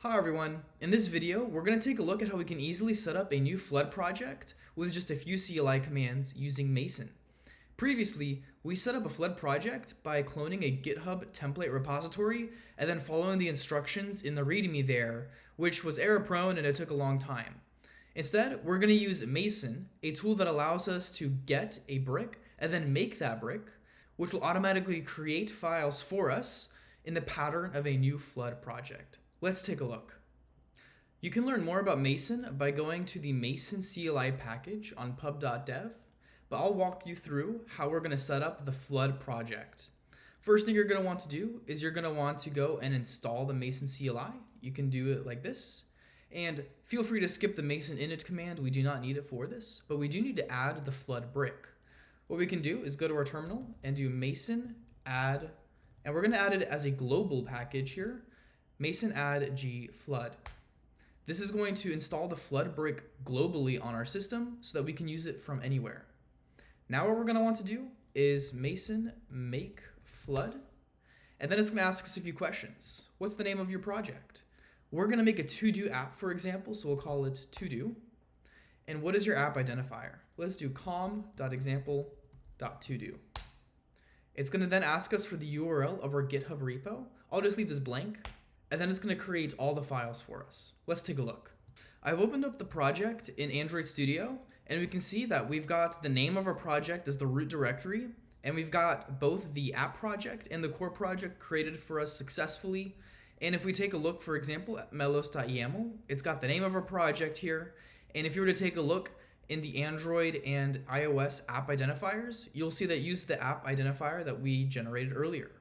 Hi everyone, in this video we're going to take a look at how we can easily set up a new flood project with just a few CLI commands using Mason. Previously, we set up a flood project by cloning a GitHub template repository and then following the instructions in the README there, which was error prone and it took a long time. Instead, we're going to use Mason, a tool that allows us to get a brick and then make that brick, which will automatically create files for us in the pattern of a new flood project. Let's take a look. You can learn more about Mason by going to the Mason CLI package on pub.dev, but I'll walk you through how we're going to set up the flood project. First thing you're going to want to do is you're going to want to go and install the Mason CLI. You can do it like this. And feel free to skip the Mason init command. We do not need it for this, but we do need to add the flood brick. What we can do is go to our terminal and do Mason add, and we're going to add it as a global package here. Mason add g flood. This is going to install the flood brick globally on our system so that we can use it from anywhere. Now what we're going to want to do is Mason make flood, and then it's going to ask us a few questions. What's the name of your project? We're going to make a to-do app, for example, so we'll call it to-do. And what is your app identifier? Let's do com.example.todo. It's going to then ask us for the URL of our GitHub repo. I'll just leave this blank. And then it's going to create all the files for us. Let's take a look. I've opened up the project in Android Studio, and we can see that we've got the name of our project as the root directory, and we've got both the app project and the core project created for us successfully. And if we take a look, for example, at melos.yaml, it's got the name of our project here. And if you were to take a look in the Android and iOS app identifiers, you'll see that use the app identifier that we generated earlier.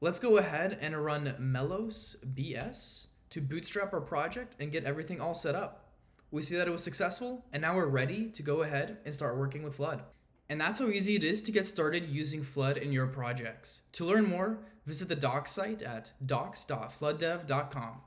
Let's go ahead and run melos bs to bootstrap our project and get everything all set up. We see that it was successful, and now we're ready to go ahead and start working with Flood. And that's how easy it is to get started using Flood in your projects. To learn more, visit the docs site at docs.flooddev.com.